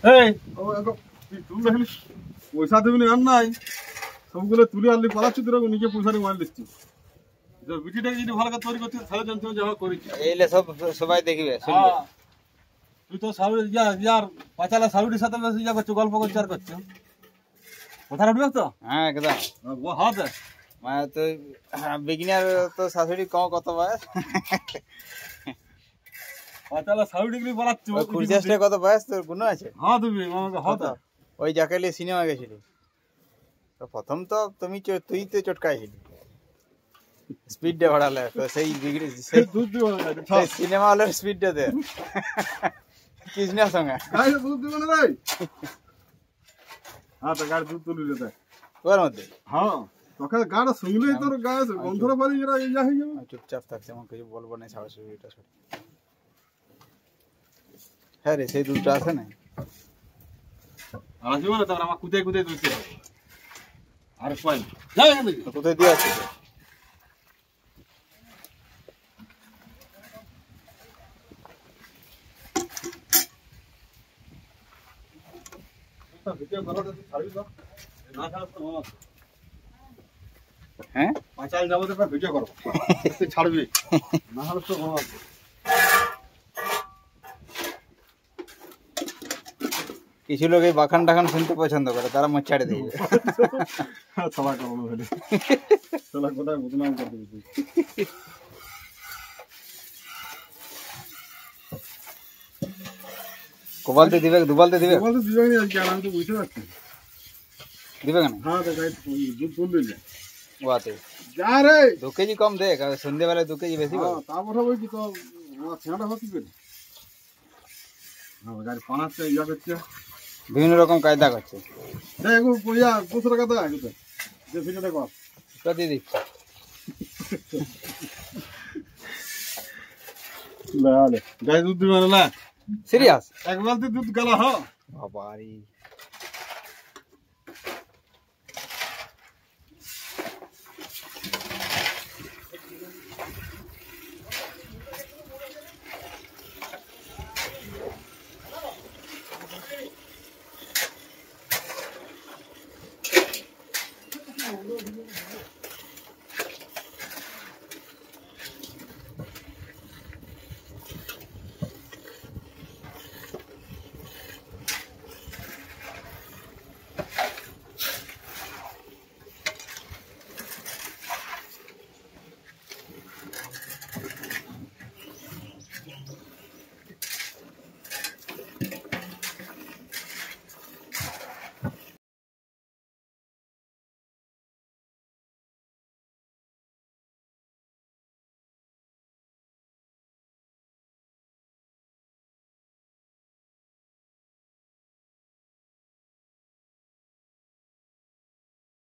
এই তুই দেখলি পয়সা দেবি না আর নাই সবগুলো তুলে আনলি পালাচ্ছি তোর নিজে পয়সা নিয়ে মার দিচ্ছি বিটিটাকে যদি ভালো করে তৈরি করতে তাহলে জানতে হবে যাওয়া করেছি এইলে সব সবাই দেখবে তুই তো সাউরি ইয়ার পাঁচালা সাউরির সাথে ইয়া করছো গল্প করছো আর করছো কথা উঠবে তো হ্যাঁ একদম হ্যাঁ তো মানে তো বিগিনার তো শাশুড়ি কম কত বয়স পাঁচালা সাউরি ডিগ্রি বলাচ্ছ খুঁজেসটা কত বয়স তোর গুণ আছে হ্যাঁ তুমি আমাকে হ্যাঁ তো ওই যাকে নিয়ে সিনেমা গেছিলি তো প্রথম তো তুই তো চটকাইছিলি স্পিডটা বাড়ালে তো সেই বিগড়ি সেই সিনেমা হলের স্পিডটা দে কৃষ্ণের সঙ্গে দুধ দিব না ভাই হ্যাঁ তো গাড়ি দুধ তুলি রে ওর মধ্যে হ্যাঁ তোকে গাড়ি শুনলেই তোর গায়ে গন্ধরা বাড়ি এরা ইয়া হয়ে যাবে চুপচাপ থাকছে আমার কিছু বলবো না শাশুড়িটা হ্যাঁ রে সেই দুধটা আছে না আর আসবে না তারপর আমার কুদাই কুদাই দিতে হবে আর কই যাও এখান থেকে কোথায় দিয়ে আছে হ্যাঁ পাঁচাল যাবো তো ভিডিও করবো ছাড়বি না হলে তো ভালো আছে কিছু লোক এই বাখান টাখান শুনতে পছন্দ করে তারা মোট ছাড়ে দেবে সবাই করবো ভেবে সবাই কোথায় বদনাম করতে দিচ্ছি কোবালতে দিবে দুবালতে দিবে বলতে দিবে না আজকে আমি তো বুঝতে পারছি দিবে কেন হ্যাঁ তো গাই দুধ তুলবি না ওয়াতে যা রে 2 কেজি কম দে সন্ধ্যেবেলা 2 কেজি বেশি হ্যাঁ তা বড় বই কি তো আমার ছেঁড়া হতে পারে হ্যাঁ গাড়ি পানাতে ইয়া করছে বিভিন্ন রকম কায়দা করছে দেখো পয়সা 200 টাকা দাও আগে যে ভিডিওটা কর কত দিচ্ছি লে গাই দুধ দিবে না সিরিয়াস এক বালতি দুধ গেল হ্যাঁ বাবারি